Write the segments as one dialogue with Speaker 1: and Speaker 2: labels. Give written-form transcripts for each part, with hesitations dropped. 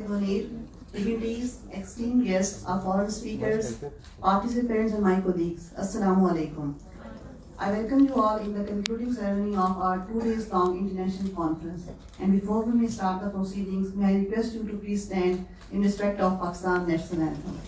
Speaker 1: Donate, dignitaries, esteemed guests, our foreign speakers, participants, and my colleagues. Assalamu alaikum. I welcome you all in the concluding ceremony of our 2 days long international conference. And before we may start the proceedings, may I request you to please stand in respect of Pakistan national anthem.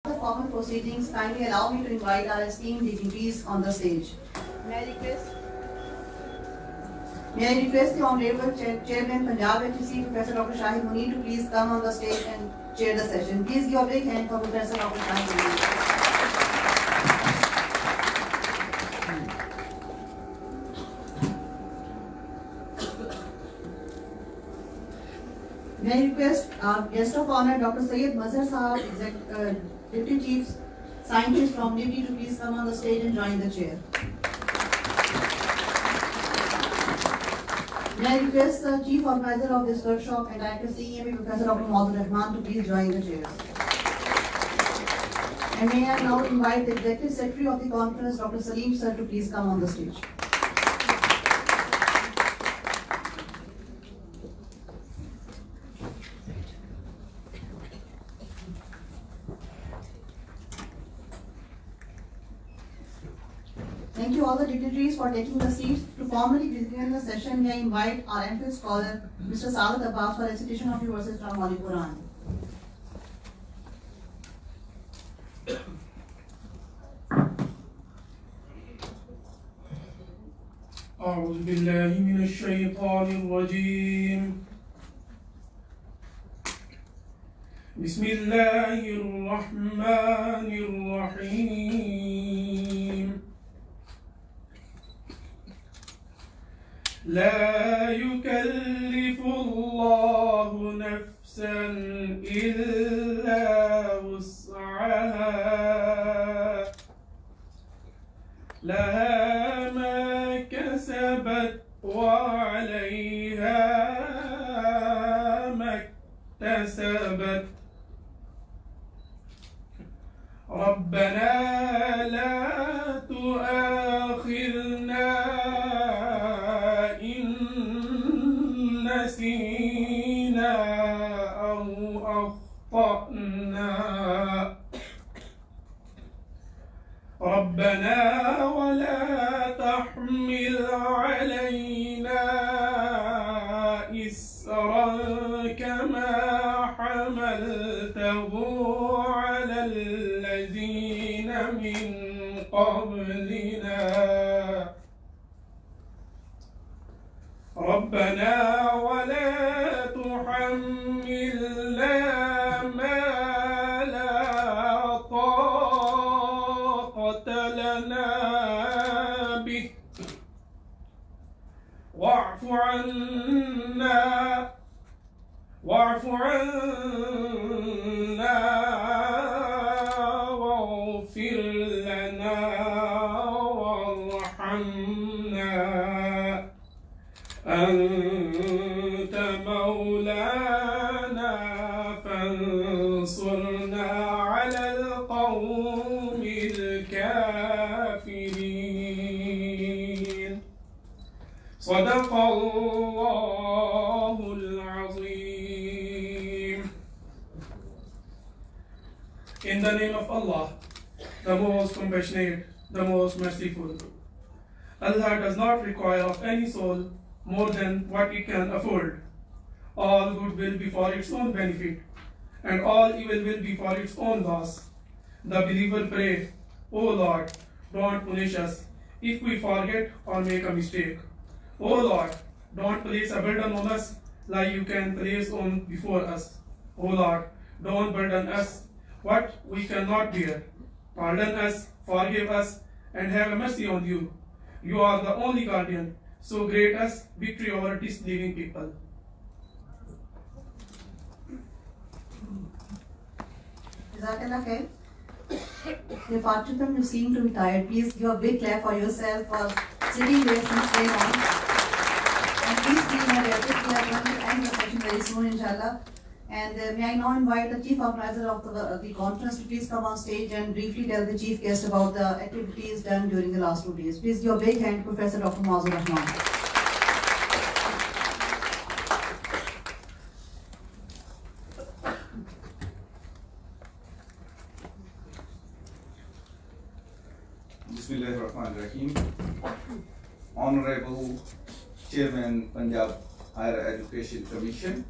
Speaker 1: The formal proceedings, kindly allow me to invite our esteemed dignitaries on the stage. May I request the Honorable Chairman Punjab HEC, Professor Dr. Shahid Munir, to please come on the stage and chair the session. Please give a big hand for Professor Dr. Shahid Munir. May I request our guest of honor, Dr. Syed Mazhar Sahab, Deputy Chief Scientist from NITI, to please come on the stage and join the chair. May I request the Chief Organizer of this workshop and Director CEMB, Professor Dr. Maudud Rahman, to please join the chairs. And may I now invite the Executive Secretary of the conference, Dr. Salim Sir, to please come on the stage. Thank you all the dignitaries for taking the seats. To formally begin the session, may I invite our MPhil scholar, Mr. Saad Abbas, for recitation of few verses from Holy Quran.
Speaker 2: أعوذ بالله من الشيطان الرجيم بسم الله الرحمن الرحيم لا يكلف الله نفسا إلا وسعها لها ما كسبت وعليها ما اكتسبت ربنا لا تؤاخذنا إن نسينا أو أخطأنا ربنا ولا تحمل علينا إسرا كما حملته على الذين من قبلنا ربنا ولا تحملنا ما لا طاقة لنا به واعف عنا واغفر لنا وارحمنا أنت مولانا In the name of Allah, the most compassionate, the most merciful. Allah does not require of any soul more than what it can afford. All good will be for its own benefit, and all evil will be for its own loss. The believer prayed, O Lord, don't punish us if we forget or make a mistake. O Lord, don't place a burden on us like you can place on before us. O Lord, don't burden us what we cannot bear. Pardon us, forgive us, and have mercy on you. You are the only guardian, so grant us victory over disbelieving people.
Speaker 1: Jazakallah khair. The participant, you seem to be tired. Please give a big clap for yourself for sitting there since day long. And please be moderated. We are going to end the session very soon, inshallah. And may I now invite the chief organizer of the conference to please come on stage and briefly tell the chief guest about the activities done during the last 2 days. Please give a big hand to Professor Dr. Mazur Rahman.
Speaker 3: Bismillahirrahmanirrahim. Honorable Chairman, Punjab Higher Education Commission,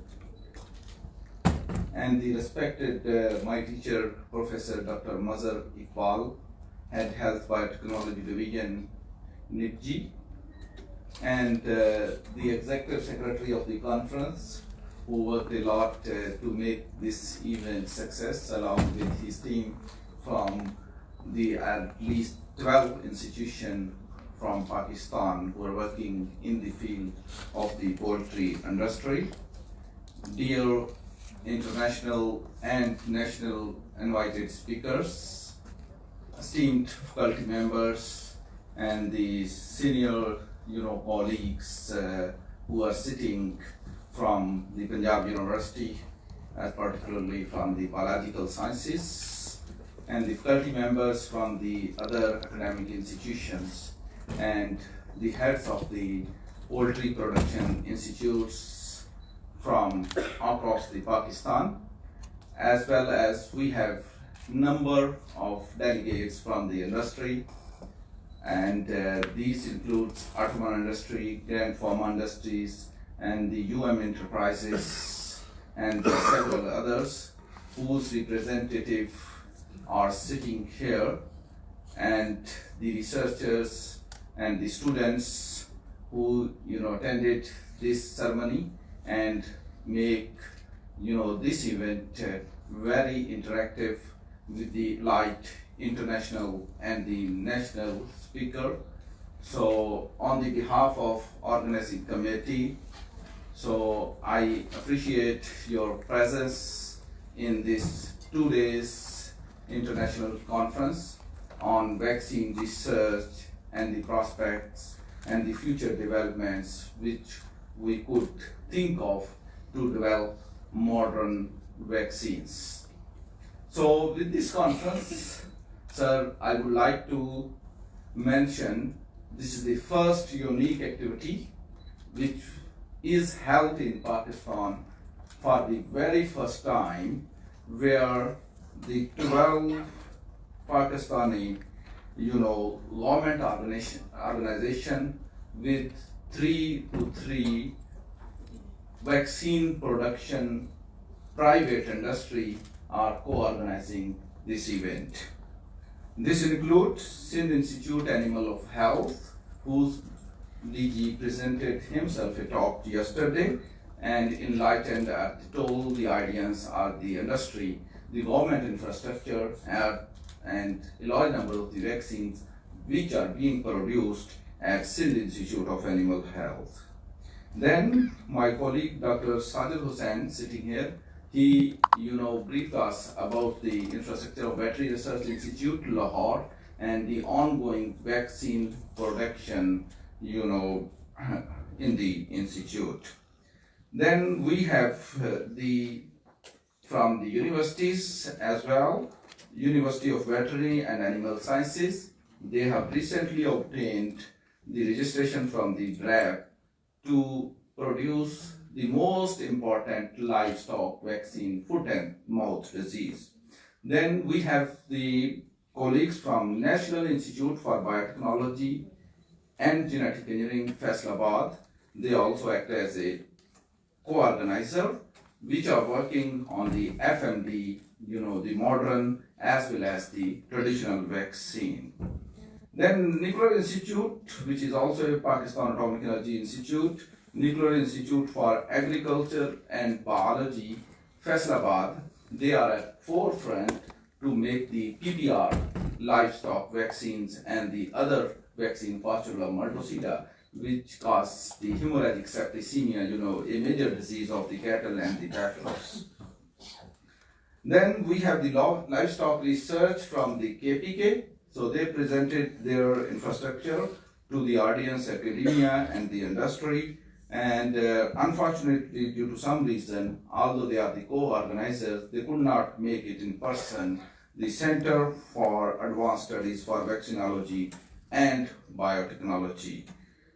Speaker 3: and the respected my teacher, Professor Dr. Mazhar Iqbal, Head Health Biotechnology Division, NIPG, and the Executive Secretary of the conference, who worked a lot to make this event success, along with his team from the at least 12 institutions from Pakistan who are working in the field of the poultry industry. Dear international and national invited speakers, esteemed faculty members, and the senior colleagues who are sitting from the Punjab University, particularly from the biological sciences, and the faculty members from the other academic institutions, and the heads of the poultry production institutes from across the Pakistan, as well as we have number of delegates from the industry, and these includes Ottoman Industry, Grand Pharma Industries, and the Enterprises, and several others whose representative are sitting here, and the researchers and the students who attended this ceremony and make this event very interactive with the light international and the national speaker. So on the behalf of organizing committee, so I appreciate your presence in this 2 days international conference on vaccine research and the prospects and the future developments which we could think of to develop modern vaccines. So with this conference, sir, I would like to mention this is the first unique activity which is held in Pakistan for the very first time, where the 12 Pakistani, government organization with 3 to 3 vaccine production private industry are co-organizing this event. This includes CEMB Institute Animal of Health, whose DG presented himself a talk yesterday and enlightened told the audience are the industry, the government infrastructure, and a large number of the vaccines which are being produced at CEMB Institute of Animal Health. Then my colleague Dr. Sajid Hussain sitting here, he briefed us about the infrastructure of Veterinary Research Institute, Lahore, and the ongoing vaccine production in the institute. Then we have from the universities as well, University of Veterinary and Animal Sciences. They have recently obtained the registration from the BRAP to produce the most important livestock vaccine, foot and mouth disease. Then we have the colleagues from National Institute for Biotechnology and Genetic Engineering, Faisalabad. They also act as a co-organizer, which are working on the FMD, the modern as well as the traditional vaccine. Then Nuclear Institute, which is also a Pakistan Atomic Energy Institute, Nuclear Institute for Agriculture and Biology, Faisalabad, they are at forefront to make the PPR livestock vaccines and the other vaccine, Pastula multocida, which causes the hemorrhagic septicemia, a major disease of the cattle and the buffaloes. Then we have the livestock research from the KPK. So they presented their infrastructure to the audience, academia, and the industry. And unfortunately, due to some reason, although they are the co-organizers, they could not make it in person. The Center for Advanced Studies for Vaccinology and Biotechnology.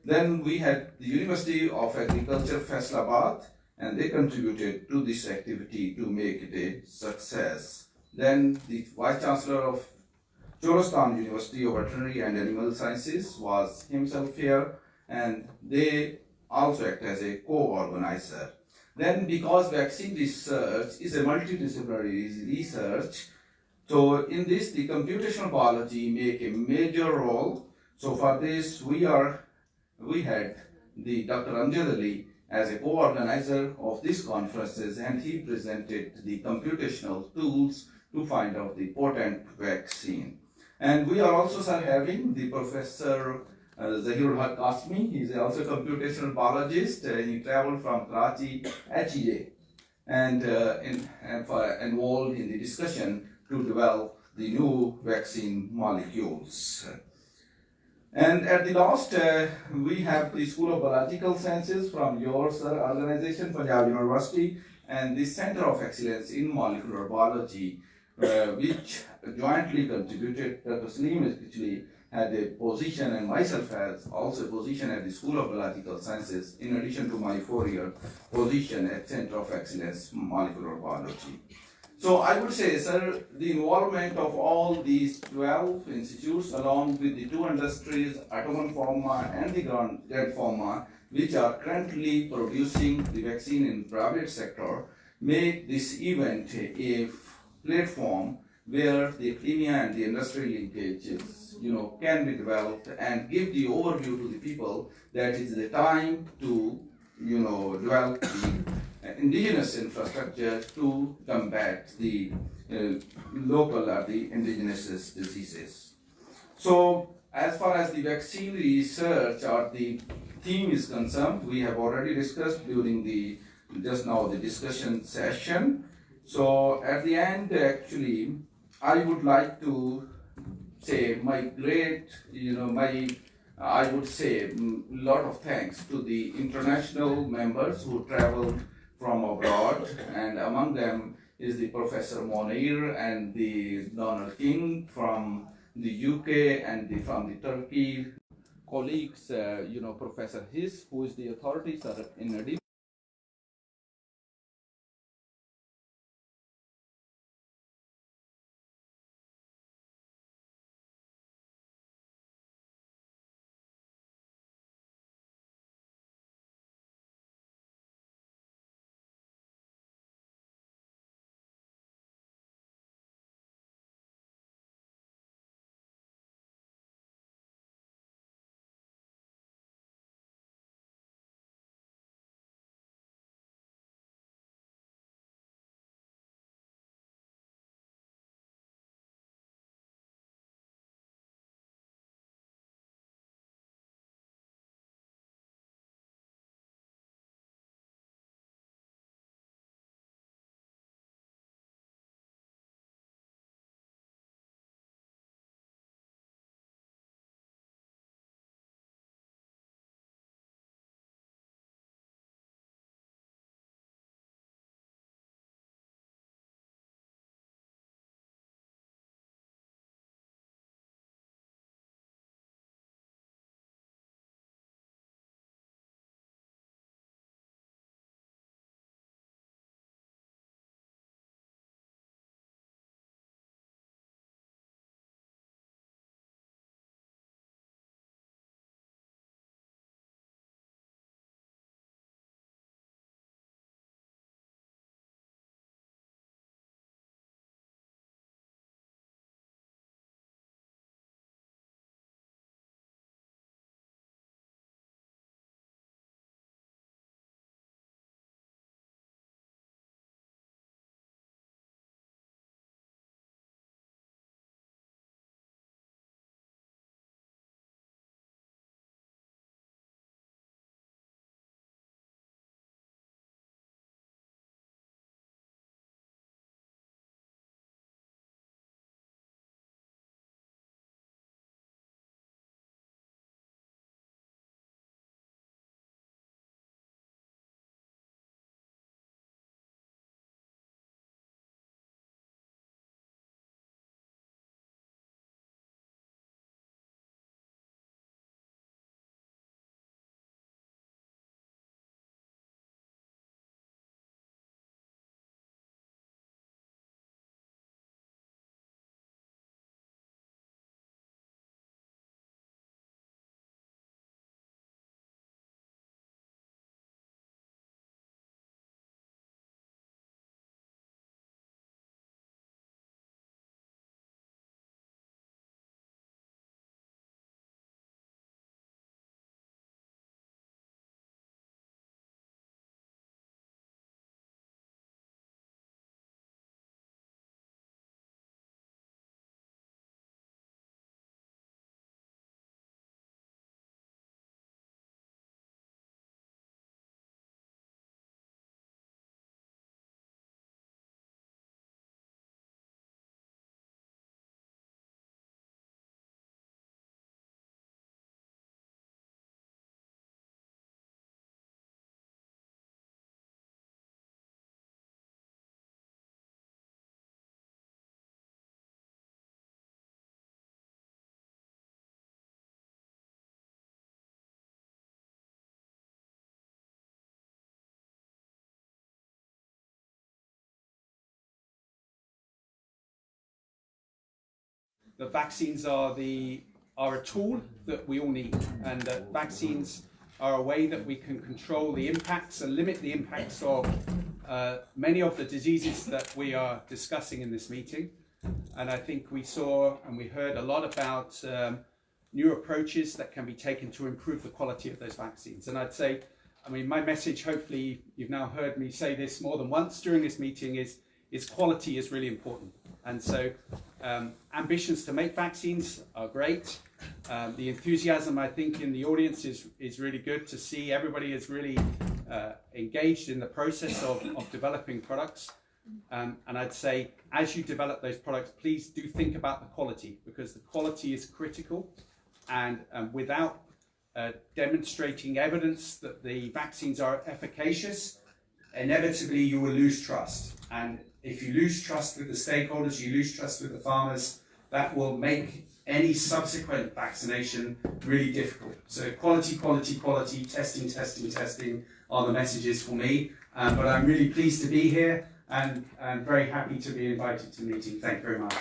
Speaker 3: Then we had the University of Agriculture, Faisalabad, and they contributed to this activity to make it a success. Then the Vice Chancellor of Cholastan University of Veterinary and Animal Sciences was himself here, and they also act as a co-organizer. Then because vaccine research is a multidisciplinary research, so in this the computational biology make a major role. So for this we had the Dr. Amjad Ali as a co-organizer of these conferences, and he presented the computational tools to find out the potent vaccine. And we are also, sir, having the Professor Zahirul Haq Qasmi. He is also a computational biologist. He traveled from Karachi, HEJ, and involved in the discussion to develop the new vaccine molecules. And at the last, we have the School of Biological Sciences from your organization, Punjab University, and the Center of Excellence in Molecular Biology, which jointly contributed. Dr. Salim actually had a position, and myself has also a position at the School of Biological Sciences, in addition to my 4-year position at Center of Excellence Molecular Biology. So I would say, sir, the involvement of all these 12 institutes, along with the 2 industries, Atoman Pharma and the Grand Pharma, which are currently producing the vaccine in private sector, make this event a platform where the academia and the industry linkages, can be developed and give the overview to the people that it's the time to, develop the indigenous infrastructure to combat the local or the indigenous diseases. So as far as the vaccine research or the theme is concerned, we have already discussed during just now the discussion session. So at the end, actually, I would like to say I would say a lot of thanks to the international members who traveled from abroad, and among them is the Professor Monir and the Donald King from the UK, and from the Turkey colleagues, Professor Hiss, who is the authority in addition.
Speaker 4: that vaccines are a tool that we all need, and that vaccines are a way that we can control the impacts and limit the impacts of many of the diseases that we are discussing in this meeting. And I think we saw and we heard a lot about new approaches that can be taken to improve the quality of those vaccines. And I'd say, I mean, my message, hopefully you've now heard me say this more than once during this meeting, is quality is really important. And so ambitions to make vaccines are great. The enthusiasm, I think, in the audience is really good to see. Everybody is really engaged in the process of developing products. And I'd say, as you develop those products, please do think about the quality, because the quality is critical. And without demonstrating evidence that the vaccines are efficacious, inevitably you will lose trust. And if you lose trust with the stakeholders, you lose trust with the farmers, that will make any subsequent vaccination really difficult. So quality, quality, quality, testing, testing, testing are the messages for me. But I'm really pleased to be here, and I'm very happy to be invited to the meeting. Thank you very much.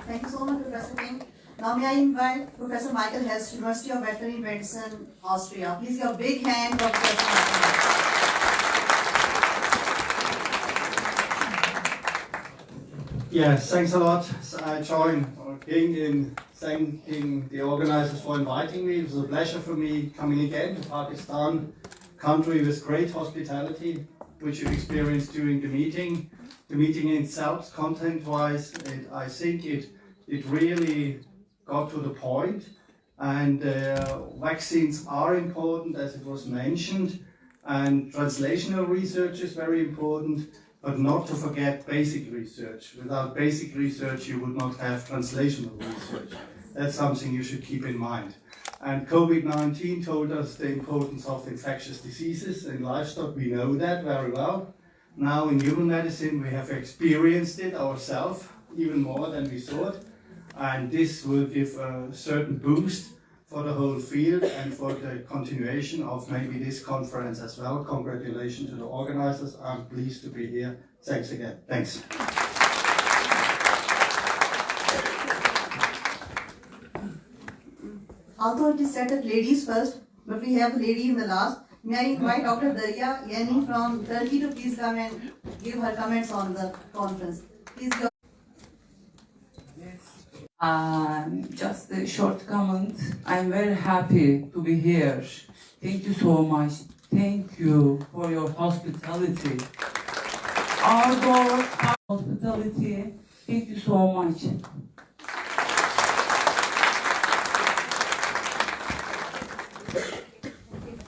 Speaker 1: Thank you so much, Professor King. Now may I invite Professor Michael Hess, University of Veterinary Medicine, Austria. Please give a big hand for Professor Michael.
Speaker 5: Yes, thanks a lot. I join King in thanking the organizers for inviting me. It was a pleasure for me coming again to Pakistan, country with great hospitality, which you experienced during the meeting. The meeting itself, content-wise, I think it really got to the point, and vaccines are important, as it was mentioned, and translational research is very important, but not to forget basic research. Without basic research, you would not have translational research. That's something you should keep in mind. And COVID-19 told us the importance of infectious diseases in livestock. We know that very well. Now in human medicine, we have experienced it ourselves, even more than we thought. And this will give a certain boost for the whole field and for the continuation of maybe this conference as well. Congratulations to the organizers. I'm pleased to be here. Thanks again. Thanks.
Speaker 1: Although it is said that ladies first, but we have a lady in the last. May I invite Dr. Darya Yani from Turkey to please come and give her comments on the conference. Please go.
Speaker 6: Just a short comment. I'm very happy to be here. Thank you so much. Thank you for your hospitality. Our hospitality. Thank you so much.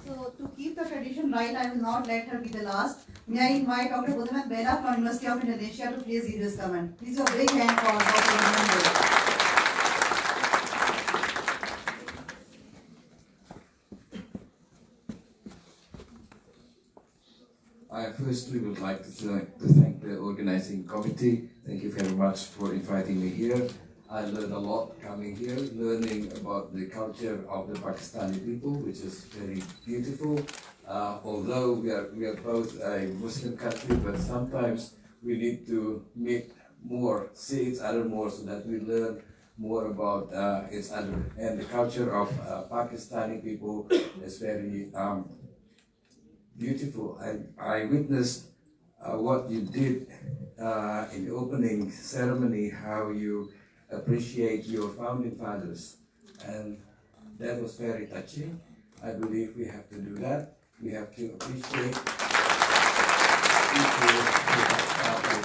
Speaker 1: So to keep the tradition right, I will not let her be the last. May I invite Dr. Budaman Bela from University of Indonesia to please give this comment. Please a big hand for Dr. Budaman Bela.
Speaker 7: I firstly would like to thank the organizing committee. Thank you very much for inviting me here. I learned a lot coming here, learning about the culture of the Pakistani people, which is very beautiful. Although we are both a Muslim country, but sometimes we need to meet more, see each other more, so that we learn more about each other. And the culture of Pakistani people is very beautiful. I witnessed what you did in the opening ceremony, how you appreciate your founding fathers, and that was very touching. I believe we have to do that. We have to appreciate people who have started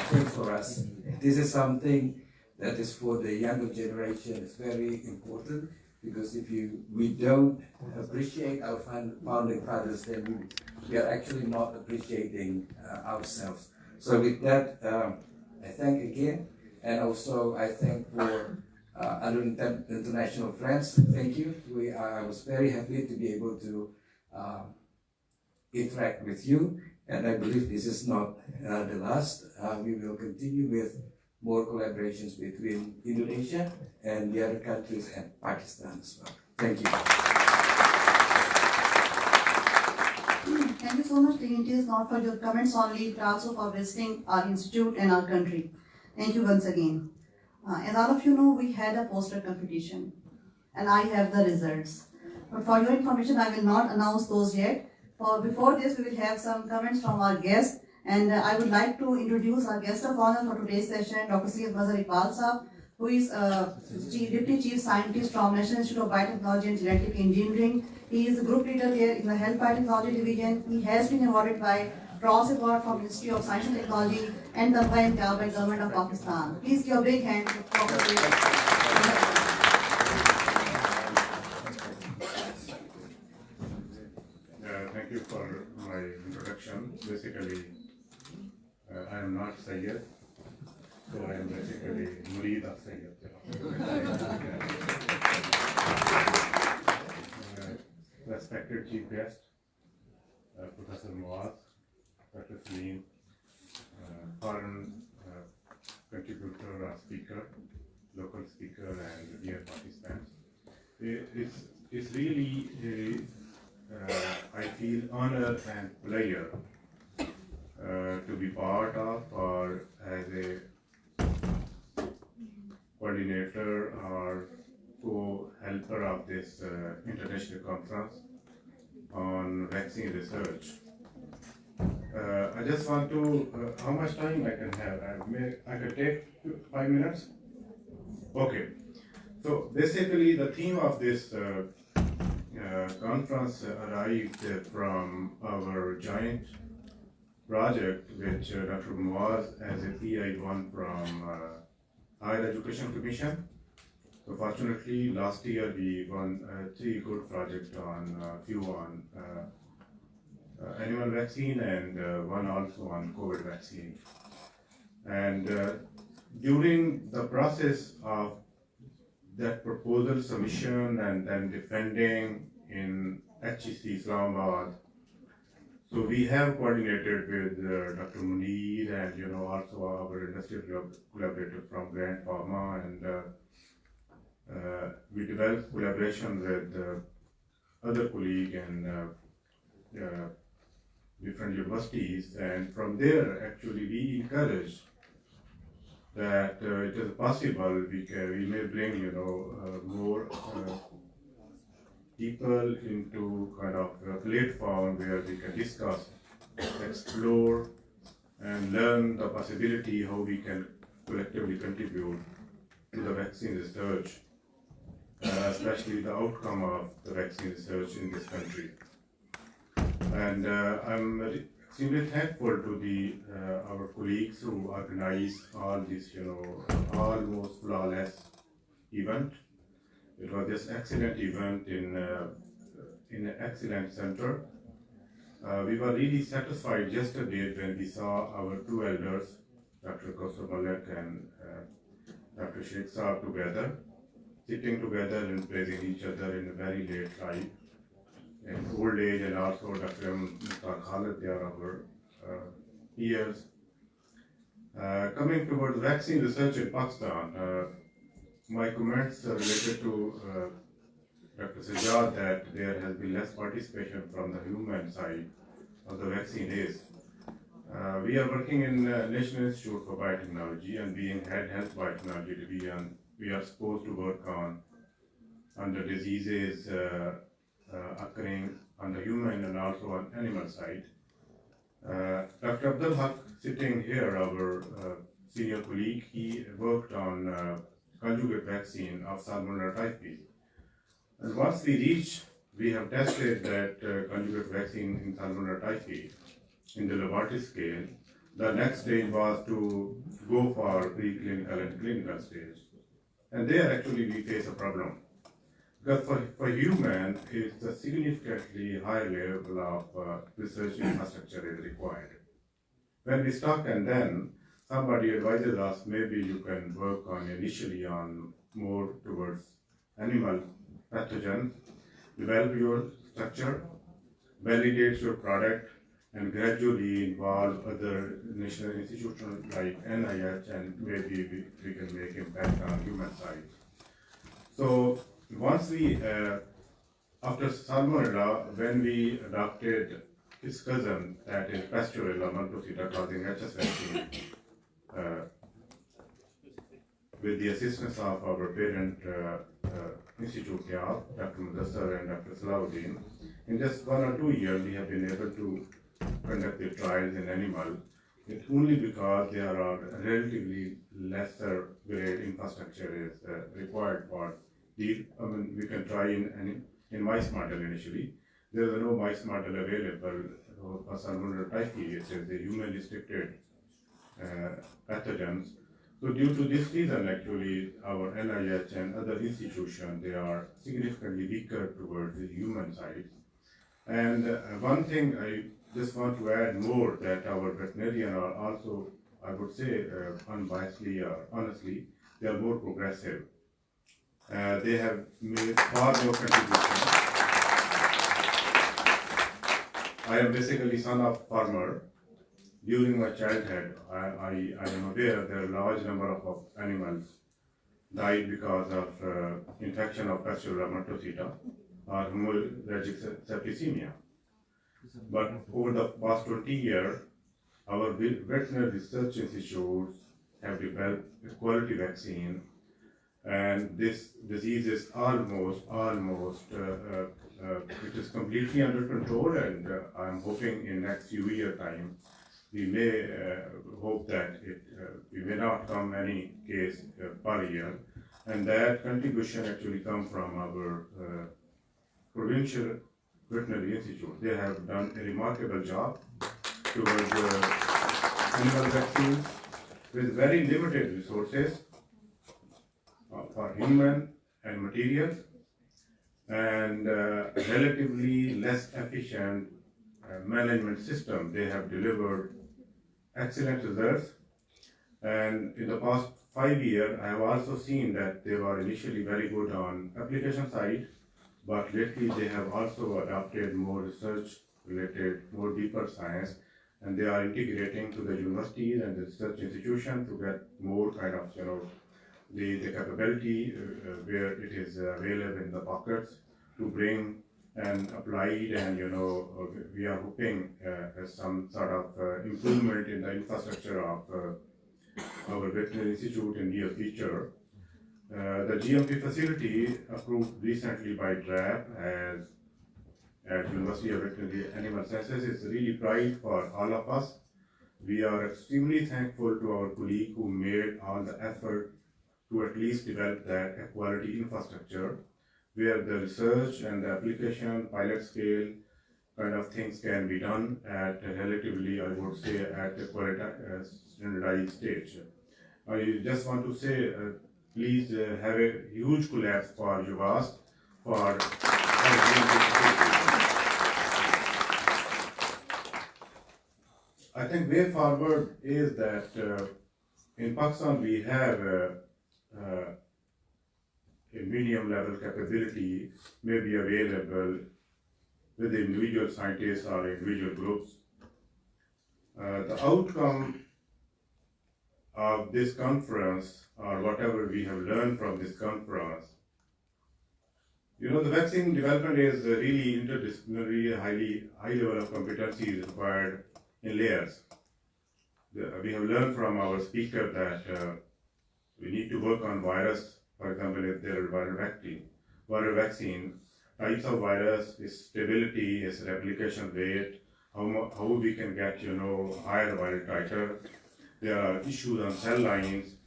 Speaker 7: things for us. This is something that is for the younger generation. It's very important, because if we don't appreciate our founding fathers, then we are actually not appreciating ourselves. So with that, I thank again, and also I thank for other international friends. Thank you. I was very happy to be able to interact with you, and I believe this is not the last. We will continue with more collaborations between Indonesia and the other countries and Pakistan as well. Thank you.
Speaker 1: Thank you so so much dignitaries, not for your comments only, but also for visiting our institute and our country. Thank you once again. As all of you know, we had a poster competition, and I have the results. But for your information, I will not announce those yet. Before this, we will have some comments from our guest, and I would like to introduce our guest of honor for today's session, Dr. CEMB Sahab, who is Deputy Chief Scientist from National Institute of Biotechnology and Genetic Engineering. He is a group leader there in the Health Biotechnology Division. He has been awarded by Cross Award from Ministry of Science and Technology and Tampa and Punjab by Government of Pakistan. Please give a big hand to Dr.
Speaker 8: Thank you for my introduction. Basically, I am not Sayyid, so I am basically Murid of Sayyid. Respected Chief Guest, Professor Muaz, Dr. Salim, foreign contributor or speaker, local speaker, and dear participants. It's really I feel honored and pleasure to be part of or as a coordinator or co-helper of this international conference on vaccine research. I just want to, how much time I can have? I can take 5 minutes? Okay. So basically the theme of this conference arrived from our joint project which Dr. Muaz as a PI won from Higher Education Commission. So fortunately last year we won 3 good projects on few on animal vaccine and one also on COVID vaccine. And during the process of that proposal submission and then defending in HEC Islamabad. So we have coordinated with Dr. Munir and also our industrial collaborator from Grand Pharma, and we developed collaboration with other colleagues and different universities, and from there actually we encourage that it is possible we may bring more people into kind of a platform where we can discuss, explore, and learn the possibility how we can collectively contribute to the vaccine research, especially the outcome of the vaccine research in this country. And I'm extremely thankful to the our colleagues who organized all this, almost flawless event. It was just excellent event in an excellent center. We were really satisfied yesterday when we saw our 2 elders, Dr. Kausar Malik and Dr. Sheikh Saab together, sitting together and praising each other in a very late life. In old age, and also Dr. Mr. Khalid, they are our peers. Coming towards vaccine research in Pakistan, my comments are related to Dr. Sajjad that there has been less participation from the human side of the vaccine race. We are working in National Institute for Biotechnology, and being head health biotechnology division, we are supposed to work on the diseases occurring on the human and also on animal side. Dr. Abdul Haq, sitting here, our senior colleague, he worked on conjugate vaccine of Salmonella typhi. And once we have tested that conjugate vaccine in Salmonella typhi in the laboratory scale. The next stage was to go for preclinical and clinical stage. And there actually we face a problem. Because for human, it's a significantly higher level of research infrastructure is required. When we start and then somebody advises us, maybe you can work on initially on more towards animal pathogen, develop your structure, validate your product, and gradually involve other national institutions like NIH, and maybe we can make impact on human side. So once we, after Salmonella, when we adopted its cousin, that is Pastorella Montosita causing HS vaccine, with the assistance of our parent institute here, Dr. Mudassar and Dr. Salahuddin. In just 1 or 2 years, we have been able to conduct the trials in animals. It's only because there are relatively lesser grade infrastructure is required for these. I mean, we can try in mice model initially. There is no mice model available for salmonella typhi, which is the human restricted pathogens. So due to this reason, actually, our NIH and other institutions, they are significantly weaker towards the human side. And one thing I just want to add more, that our veterinarians are also, I would say, unbiasedly or honestly, they are more progressive. They have made far more contributions. I am basically son of farmer. During my childhood, I am aware there are a large number of animals died because of infection of Pastorella montosita or hemorrhagic septicemia. But over the past 20 years, our veterinary research institutes have developed a quality vaccine, and this disease is almost it is completely under control, and I'm hoping in next few year time we may hope that we may not come any case per year, and that contribution actually come from our provincial veterinary institute. They have done a remarkable job towards animal vaccines with very limited resources for human and materials, and relatively less efficient management system. They have delivered excellent results, and in the past 5 years I have also seen that they were initially very good on application side, but lately they have also adopted more research related, more deeper science, and they are integrating to the universities and the research institutions to get more kind of, the capability where it is available in the pockets to bring and applied, and we are hoping some sort of improvement in the infrastructure of our veterinary institute in near future. The GMP facility approved recently by DRAP as at University of Veterinary Animal Sciences is really pride for all of us. We are extremely thankful to our colleague who made all the effort to at least develop that quality infrastructure where the research and the application pilot scale kind of things can be done at a relatively, I would say, at a standardized stage. I just want to say, please have a huge collapse for UVAS for I think way forward is that in Pakistan we have a medium level capability may be available with the individual scientists or individual groups. The outcome of this conference, or whatever we have learned from this conference, the vaccine development is really interdisciplinary, high level of competency is required in layers. We have learned from our speaker that we need to work on virus. For example, if there are viral vaccine, types of virus, its stability, its replication rate, how we can get higher viral titer. There are issues on cell lines.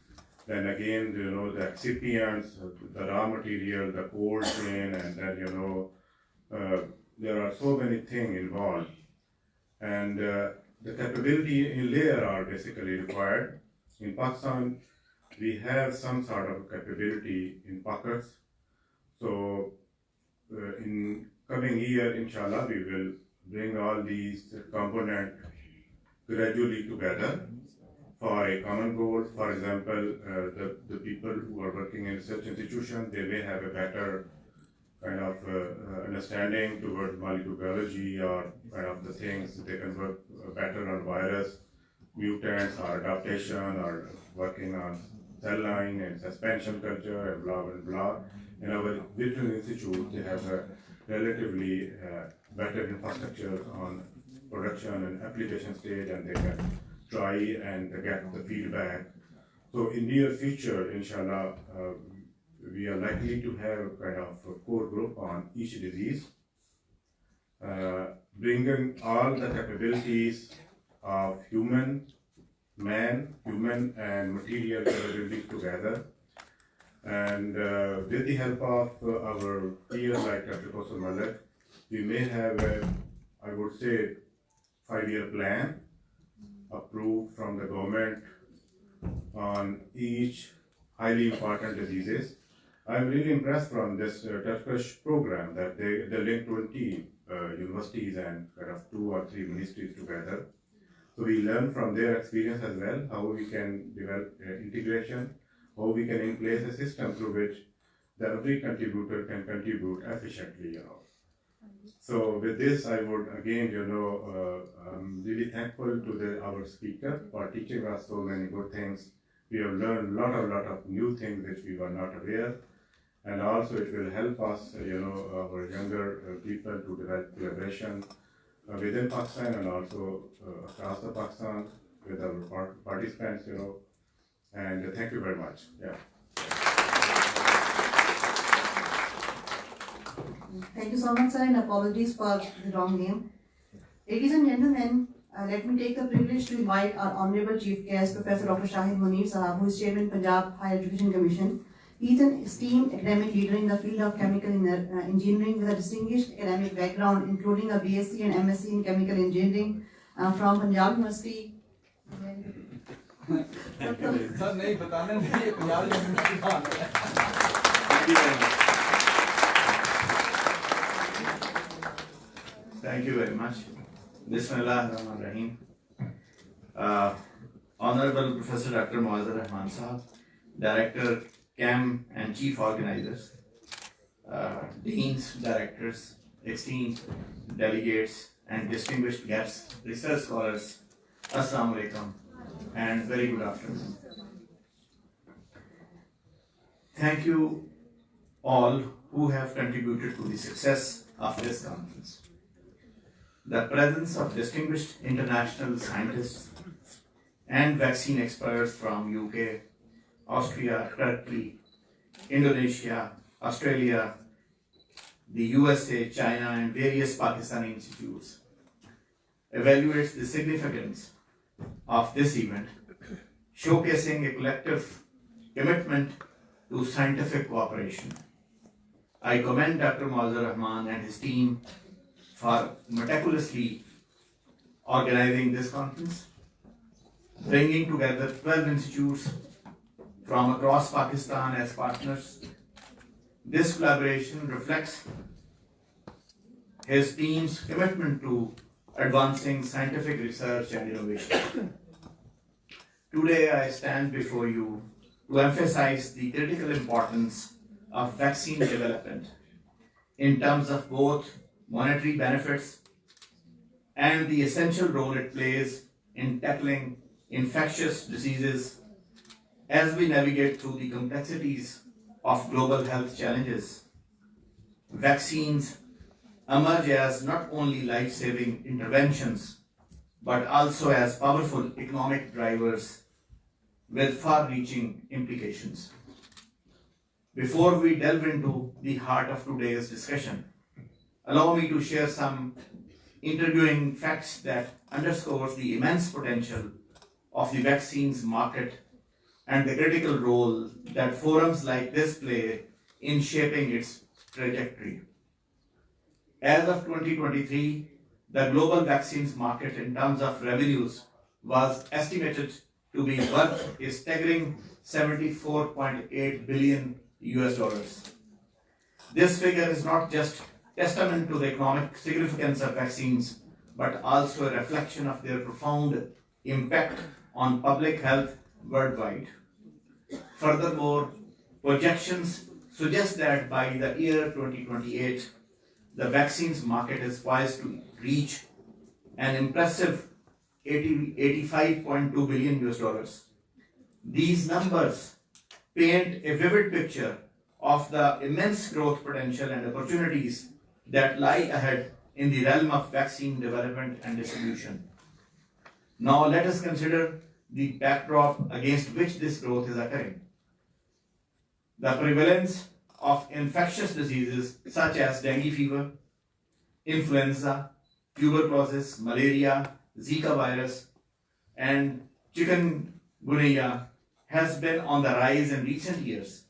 Speaker 8: Then again, the excipients, the raw material, the cold chain, and then there are so many things involved, and the capability in layer are basically required. In Pakistan, we have some sort of capability in pockets. So in coming year, inshallah, we will bring all these components gradually together for a common goal. For example, the people who are working in research institutions, they may have a better kind of understanding towards molecular biology or kind of the things. They can work better on virus, mutants or adaptation, or working on cell line and suspension culture and blah, blah, blah. In our veterinary institute, they have a relatively better infrastructure on production and application stage, and they can try and get the feedback. So in near future, inshallah, we are likely to have kind of a core group on each disease, bringing all the capabilities of human and material capabilities together. And with the help of our peers like Dr. Professor Malik, we may have I would say, 5-year plan approved from the government on each highly important diseases. I'm really impressed from this Turkish program that they link 20 universities and kind of 2 or 3 ministries together. So we learn from their experience as well, how we can develop integration, how we can in place a system through which every contributor can contribute efficiently, So with this, I would again, I'm really thankful to our speaker for teaching us so many good things. We have learned a lot of new things which we were not aware, and also it will help us, our younger people to develop collaboration within Pakistan and also across the Pakistan with our participants, and thank you very much. Yeah.
Speaker 1: Thank you so much, sir, and apologies for the wrong name. Ladies and gentlemen, let me take the privilege to invite our Honorable Chief Guest, Professor Dr. Shahid Munir Sahab, who is Chairman Punjab Higher Education Commission. He is an esteemed academic leader in the field of chemical engineering with a distinguished academic background, including a BSc and MSc in chemical engineering from Punjab University.
Speaker 3: Thank you very much. Bismillahirrahmanirrahim. Honorable Professor Dr. Muazzar Rahman Sahab, Director, CEMB and Chief Organizers, Deans, Directors, esteemed delegates and distinguished guests, research scholars, Assalamu alaikum and very good afternoon. Thank you all who have contributed to the success of this conference. The presence of distinguished international scientists and vaccine experts from UK, Austria, Turkey, Indonesia, Australia, the USA, China, and various Pakistani institutes evaluates the significance of this event, showcasing a collective commitment to scientific cooperation. I commend Dr. Muazzar Rahman and his team for meticulously organizing this conference, bringing together 12 institutes from across Pakistan as partners. This collaboration reflects his team's commitment to advancing scientific research and innovation. Today I stand before you to emphasize the critical importance of vaccine development in terms of both monetary benefits and the essential role it plays in tackling infectious diseases as we navigate through the complexities of global health challenges. Vaccines emerge as not only life-saving interventions, but also as powerful economic drivers with far-reaching implications. Before we delve into the heart of today's discussion, allow me to share some intriguing facts that underscores the immense potential of the vaccines market and the critical role that forums like this play in shaping its trajectory. As of 2023, the global vaccines market in terms of revenues was estimated to be worth a staggering $74.8 billion. This figure is not just testament to the economic significance of vaccines, but also a reflection of their profound impact on public health worldwide. Furthermore, projections suggest that by the year 2028, the vaccines market is poised to reach an impressive $85.2 billion. These numbers paint a vivid picture of the immense growth potential and opportunities that lie ahead in the realm of vaccine development and distribution. Now let us consider the backdrop against which this growth is occurring. The prevalence of infectious diseases such as dengue fever, influenza, tuberculosis, malaria, Zika virus, and chikungunya has been on the rise in recent years.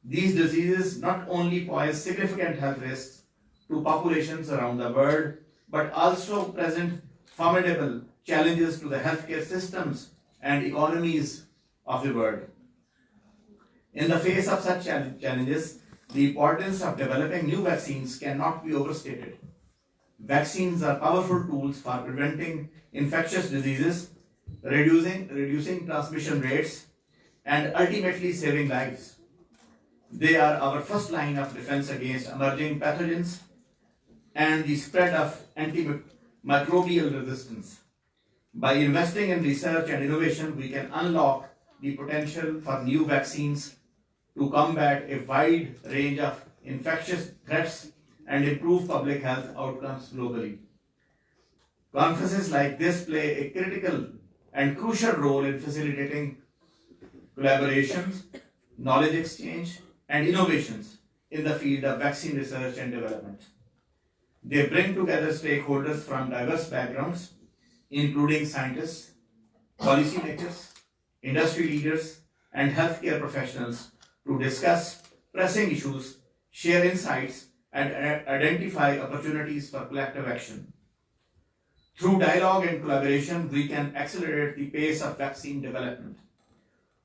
Speaker 3: These diseases not only pose significant health risks to populations around the world, but also present formidable challenges to the healthcare systems and economies of the world. In the face of such challenges, the importance of developing new vaccines cannot be overstated. Vaccines are powerful tools for preventing infectious diseases, reducing transmission rates, and ultimately saving lives. They are our first line of defense against emerging pathogens and the spread of antimicrobial resistance. By investing in research and innovation, we can unlock the potential for new vaccines to combat a wide range of infectious threats and improve public health outcomes globally. Conferences like this play a critical and crucial role in facilitating collaborations, knowledge exchange, and innovations in the field of vaccine research and development. They bring together stakeholders from diverse backgrounds, including scientists, policymakers, industry leaders, and healthcare professionals to discuss pressing issues, share insights, and identify opportunities for collective action. Through dialogue and collaboration, we can accelerate the pace of vaccine development,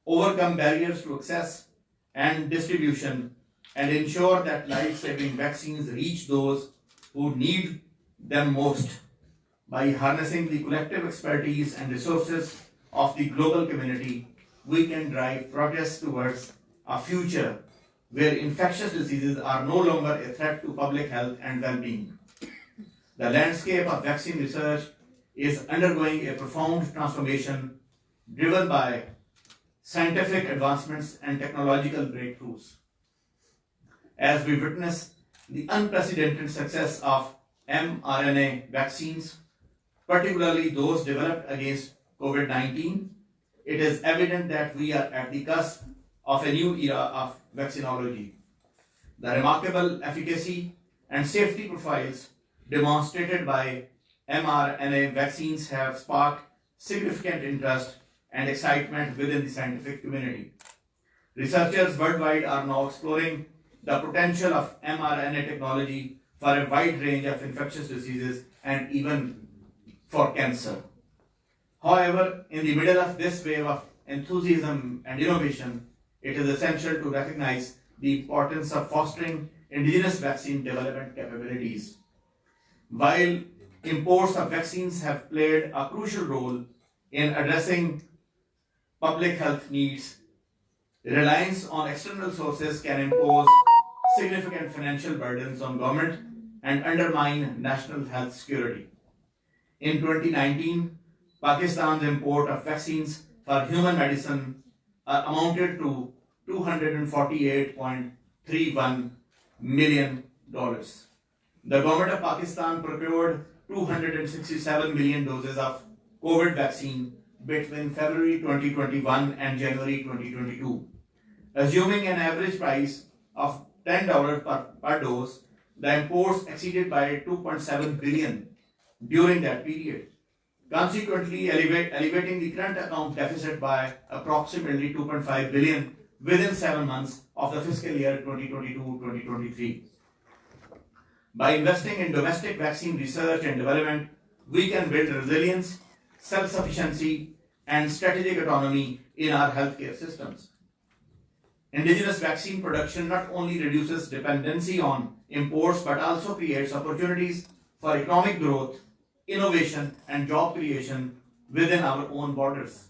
Speaker 3: overcome barriers to access and distribution, and ensure that life-saving vaccines reach those who need them most. By harnessing the collective expertise and resources of the global community, we can drive progress towards a future where infectious diseases are no longer a threat to public health and well-being. The landscape of vaccine research is undergoing a profound transformation driven by scientific advancements and technological breakthroughs. As we witness the unprecedented success of mRNA vaccines, particularly those developed against COVID-19, it is evident that we are at the cusp of a new era of vaccinology. The remarkable efficacy and safety profiles demonstrated by mRNA vaccines have sparked significant interest and excitement within the scientific community. Researchers worldwide are now exploring the potential of mRNA technology for a wide range of infectious diseases and even for cancer. However, in the middle of this wave of enthusiasm and innovation, it is essential to recognize the importance of fostering indigenous vaccine development capabilities. While imports of vaccines have played a crucial role in addressing public health needs, reliance on external sources can impose significant financial burdens on government and undermine national health security. In 2019, Pakistan's import of vaccines for human medicine amounted to $248.31 million. The government of Pakistan procured 267 million doses of COVID vaccine between February 2021 and January 2022. Assuming an average price of $10 per dose, the imports exceeded by 2.7 billion during that period, consequently elevating the current account deficit by approximately 2.5 billion within 7 months of the fiscal year 2022-2023. By investing in domestic vaccine research and development, we can build resilience, self-sufficiency, and strategic autonomy in our healthcare systems. Indigenous vaccine production not only reduces dependency on imports but also creates opportunities for economic growth, innovation, and job creation within our own borders.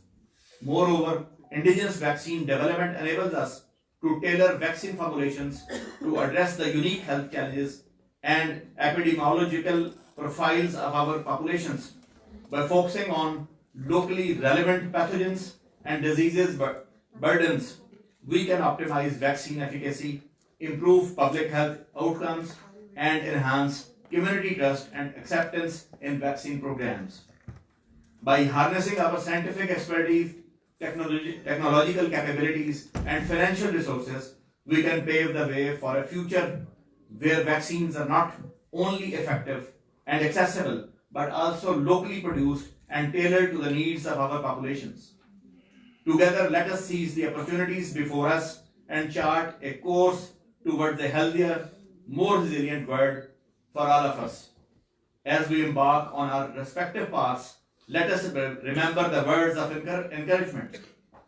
Speaker 3: Moreover, indigenous vaccine development enables us to tailor vaccine formulations to address the unique health challenges and epidemiological profiles of our populations. By focusing on locally relevant pathogens and diseases burdens, we can optimize vaccine efficacy, improve public health outcomes, and enhance
Speaker 9: community trust and acceptance in vaccine programs. By harnessing our scientific expertise, technological capabilities, and financial resources, we can pave the way for a future where vaccines are not only effective and accessible, but also locally produced and tailored to the needs of our populations. Together, let us seize the opportunities before us and chart a course towards a healthier, more resilient world for all of us. As we embark on our respective paths, let us remember the words of encouragement,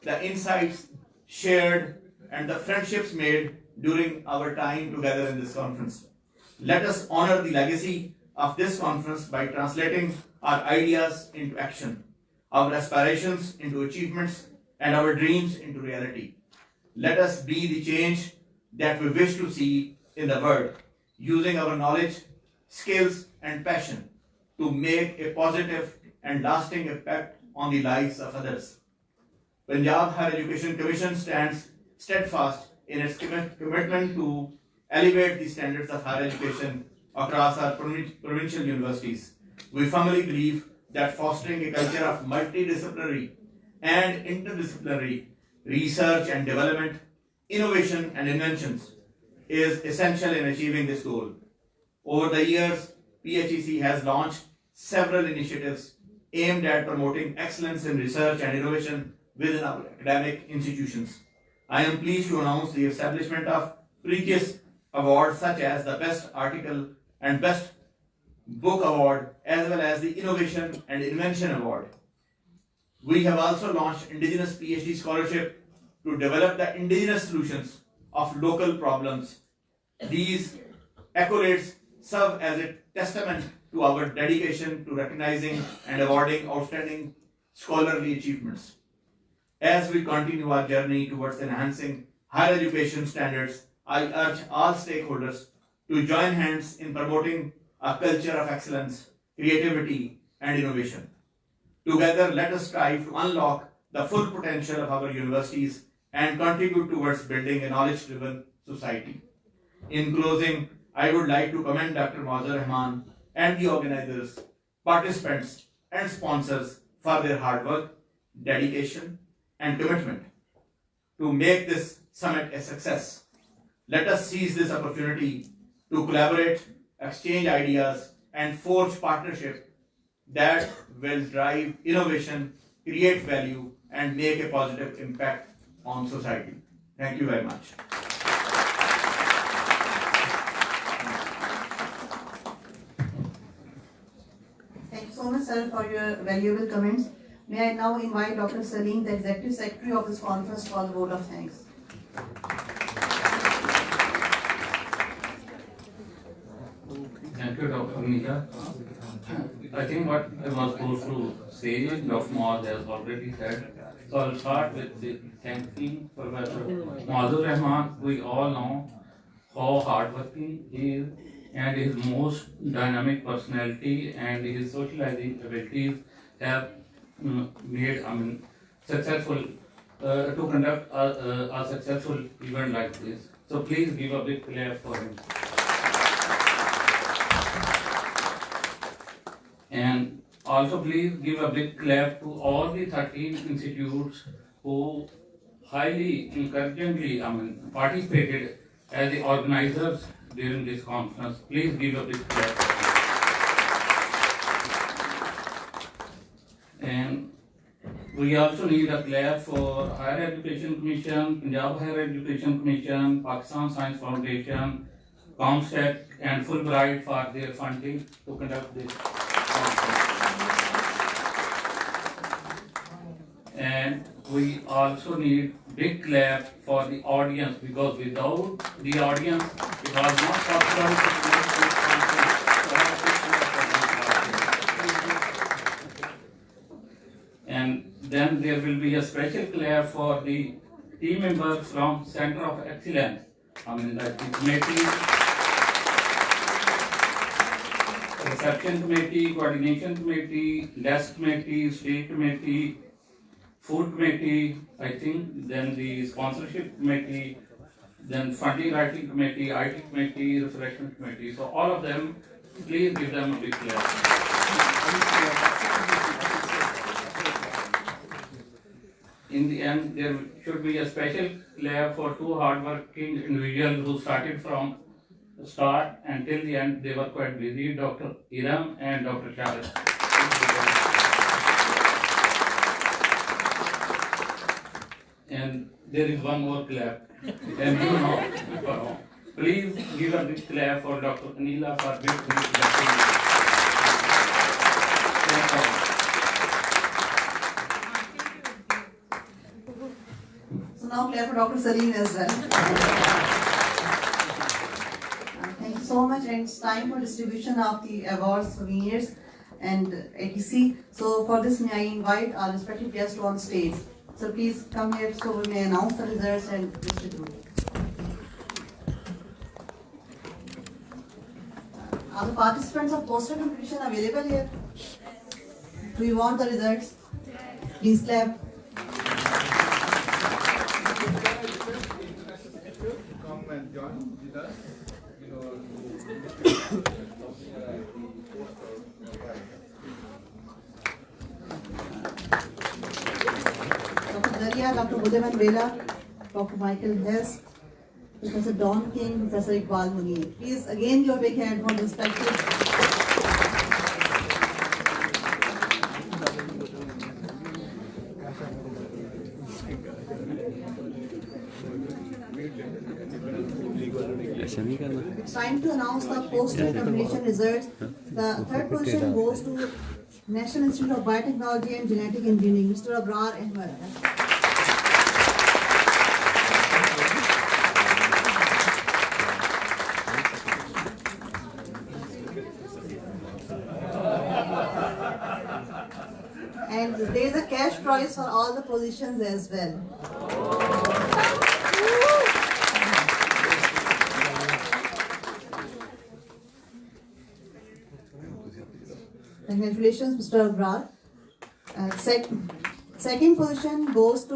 Speaker 9: the insights shared, and the friendships made during our time together in this conference. Let us honor the legacy of this conference by translating our ideas into action, our aspirations into achievements, and our dreams into reality. Let us be the change that we wish to see in the world, using our knowledge, skills, and passion to make a positive and lasting impact on the lives of others. Punjab Higher Education Commission stands steadfast in its commitment to elevate the standards of higher education across our provincial universities. We firmly believe that fostering a culture of multidisciplinary and interdisciplinary research and development, innovation and inventions is essential in achieving this goal. Over the years, PHEC has launched several initiatives aimed at promoting excellence in research and innovation within our academic institutions. I am pleased to announce the establishment of prestigious awards such as the Best Article and Best Book Award, as well as the Innovation and Invention Award. We have also launched Indigenous PhD Scholarship to develop the indigenous solutions of local problems. These accolades serve as a testament to our dedication to recognizing and awarding outstanding scholarly achievements. As we continue our journey towards enhancing higher education standards, I urge all stakeholders to join hands in promoting a culture of excellence, creativity, and innovation. Together, let us strive to unlock the full potential of our universities and contribute towards building a knowledge-driven society. In closing, I would like to commend Dr. Mazhar Rahman and the organizers, participants, and sponsors for their hard work, dedication, and commitment to make this summit a success. Let us seize this opportunity to collaborate, exchange ideas, and forge partnership that will drive innovation, create value, and make a positive impact on society. Thank you very much.
Speaker 1: Thank you so much, sir, for your valuable comments. May I now invite Dr. Salim, the Executive Secretary of this conference, for the vote of thanks.
Speaker 10: Thank you, Dr. Mika. I think what I was supposed to say, Dr. Moaz has already said. So I'll start with thanking Professor Mazhar Rahman. We all know how hardworking he is, and his most dynamic personality and his socializing abilities have made successful to conduct a successful event like this. So please give a big clap for him. And also please give a big clap to all the 13 institutes who highly encouragingly participated as the organizers during this conference. Please give a big clap. And we also need a clap for Higher Education Commission, Punjab Higher Education Commission, Pakistan Science Foundation, COMSTEC, and Fulbright for their funding to conduct this conference. And we also need big clap for the audience, because without the audience, it was not possible to make this conference. And then there will be a special clap for the team members from Center of Excellence. The committee, reception committee, coordination committee, desk committee, state committee, food committee, I think, then the sponsorship committee, then funding writing committee, IT committee, refreshment committee. So all of them Please give them a big clap. In the end, there should be a special clap for two hardworking individuals who started from the start until the end. They were quite busy, Dr. Iram and Dr. Charles. And there is one more clap. And you know, please give a big clap for Dr. Anila for big
Speaker 1: So now clap for Dr. Salim as well. Thank you so much, and it's time for distribution of the awards, souvenirs, and etc. So for this, may I invite our respective guests on stage. So please come here so we may announce the results and distribute. Are the participants of poster competition available here? Do you want the results? Please clap.
Speaker 3: Come and join with us.
Speaker 1: Dr. Daria, Dr. Budeman Vela, Dr. Michael Hess, Professor Don King, Professor Iqbal Munir. Please again your big hand for the respective. It's time to announce the poster competition results. The third position goes to National Institute of Biotechnology and Genetic Engineering, Mr. Abrar Ahmed. And there is a cash prize for all the positions as well. Congratulations, Mr. Abrar. Second position goes to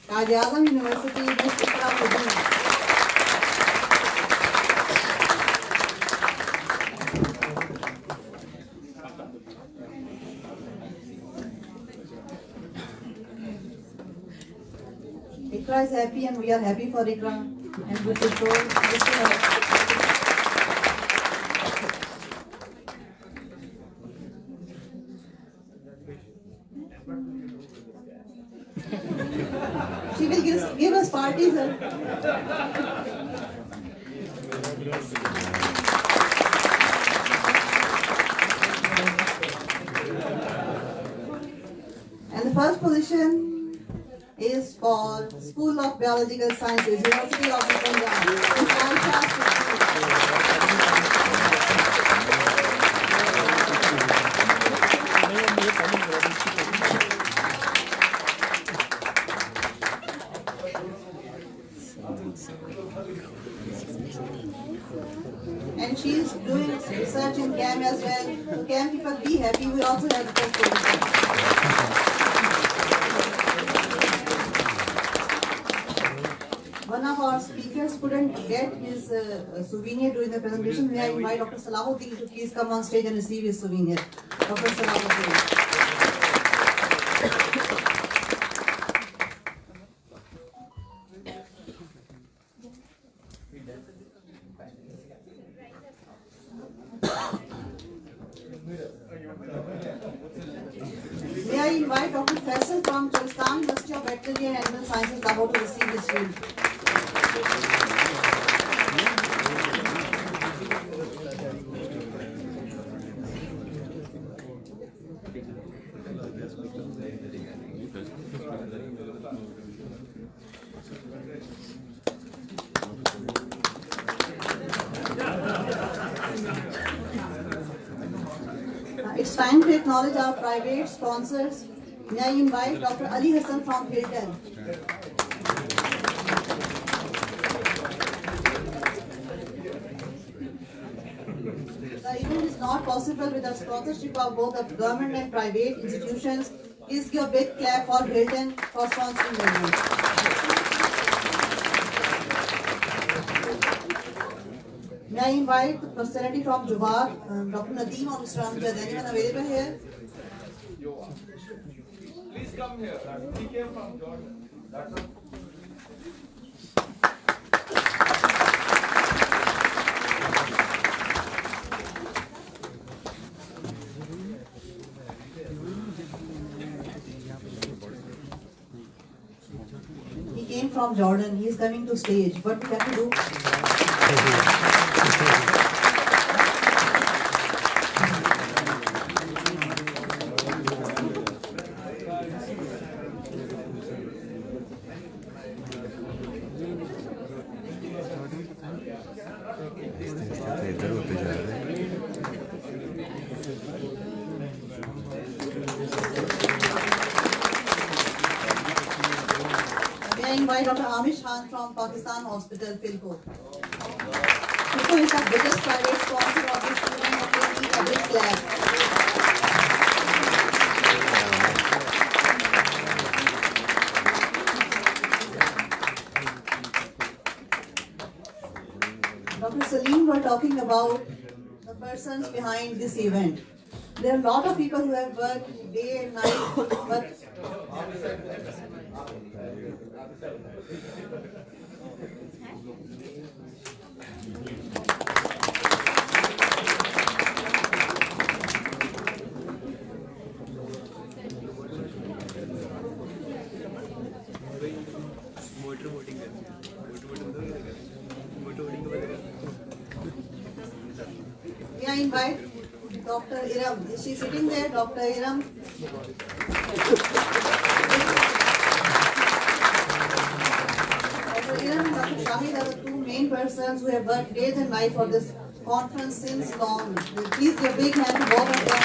Speaker 1: Qaid-e-Azam University, Ms. Ikra Huddin. Ikra is happy and we are happy for Ikra. And we should show this to her. She will give us parties. And the first position is for School of Biological Sciences, University of Punjab. And she is doing research in CEMB as well. So CEMB people, be happy. We also have the first position. One of our speakers couldn't get his souvenir during the presentation. May I invite Dr. Salahuddin to please come on stage and receive his souvenir. Dr. Salahuddin. May I invite Dr. Faisal from Pakistan University of Veterinary and Animal Sciences, Lahore, to receive his shield. It's time to acknowledge our private sponsors. May I invite Dr. Ali Hassan from Hilton. The event is not possible without sponsorship of both the government and private institutions. Please give a big clap for Hilton for sponsoring the event. May I invite the personality from Jubair, Dr. Nadeem or Mr. Amjad? Anyone available here?
Speaker 3: Please come here. He came from Jordan. That's all.
Speaker 1: He came from Jordan. He is coming to stage. What we have to do? May I invite Dr. Amish Khan from Pakistan Hospital, Philco. Philco is the biggest private sponsor of this student of the public lab. Dr. Salim were talking about the persons behind this event. There are a lot of people who have worked day and night, but may I invite Dr. Iram? Is she sitting there, Dr. Iram? Dr. Iram and Dr. Shahid are the two main persons who have worked days and nights for this conference since long. Please give a big hand to both of them.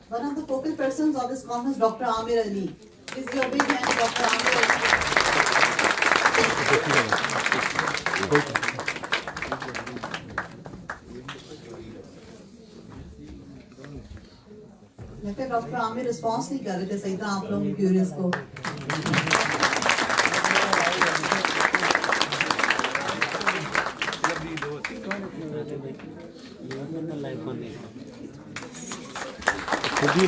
Speaker 1: One of the focal persons of this conference, Dr. Amir Ali. Please give a big hand to Dr. Amir Ali. लगता है doctor Aamir response नहीं कर रहे थे सही तरह आप लोग क्यूरियस को. And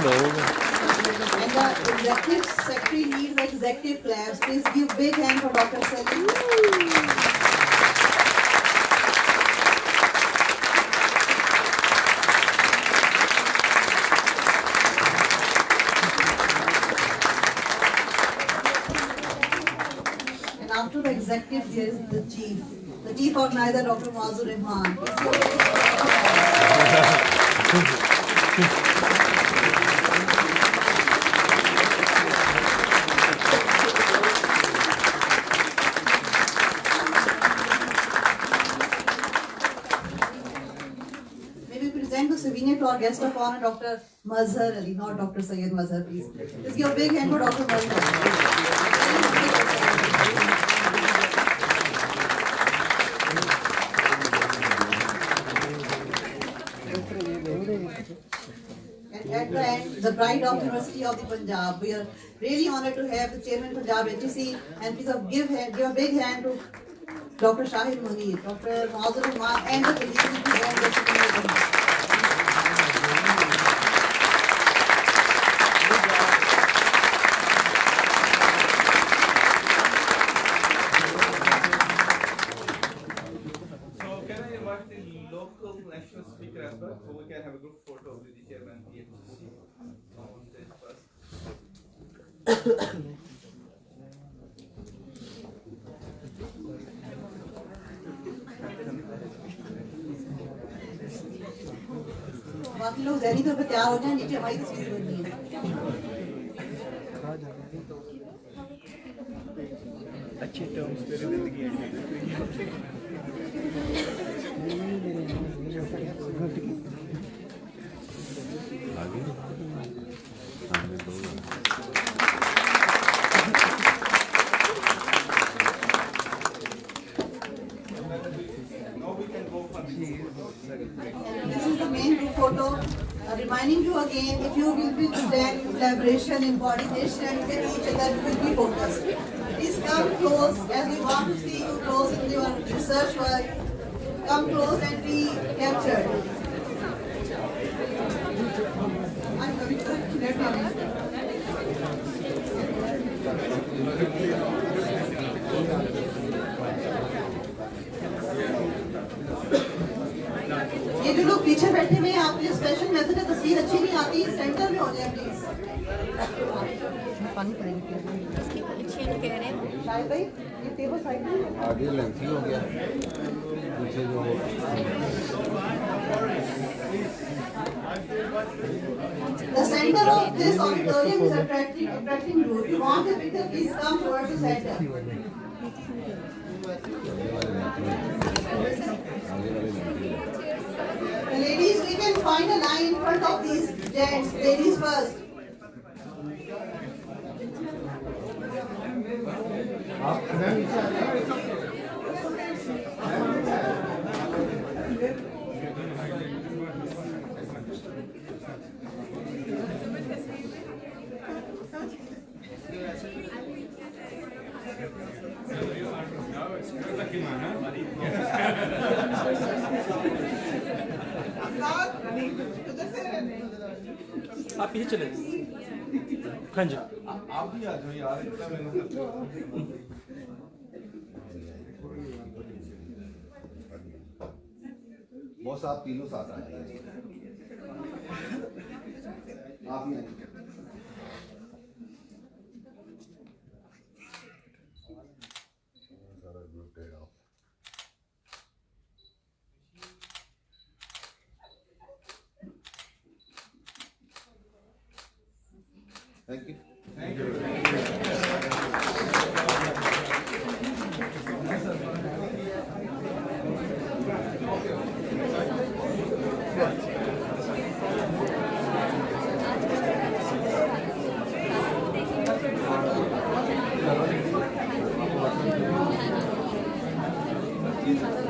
Speaker 1: the executive secretary needs executive claps. Please give a big hand for Dr. Salim. And after the executive, there is the chief organizer, Dr. Mazur Rahman. Souvenir to our guest of honor, Dr. Mazhar Ali, not Dr. Syed Mazhar, please. Let's give a big hand for Dr. Mazhar. And at the end, the bride of University of the Punjab. We are really honored to have the chairman of Punjab HEC, and please give a big hand to Dr. Shahid Munir, Dr. Mazhar Rahman, and the physicians who have this event.
Speaker 3: National speaker as well, so we can have a group photo with the chairman here.
Speaker 1: बाकी लोग जहनी तौर पर तैयार हो जाएं, नीचे हमारी तस्वीर बननी है.
Speaker 11: अच्छे टर्म्स पे जिंदगी
Speaker 1: This is the main group photo. Reminding you again, if you will be stand in collaboration, in coordination with each other, you will be focused. Please come close as we want to see you close in your research work. Come close and be captured. ये जो लोग पीछे बैठे हुए हैं, आपके लिए special method है, तस्वीर अच्छी नहीं आती, सेंटर में हो जाए प्लीज। पानी कह रहे हैं शायद भाई ये टेबल साइड में
Speaker 12: आगे लेंथी हो गया पीछे जो
Speaker 1: The center of this auditorium is attracting you. If you want the picture, please come towards the center. Ladies, we can find a line in front of these gents. Ladies first.
Speaker 11: आप पीछे चले हाँ जी
Speaker 12: आप भी आ जाओ यार इतना मेहनत करते हो बॉस आप तीनों साथ आ जाइए आप ही आइए Thank you.
Speaker 3: Thank you.
Speaker 1: Thank you.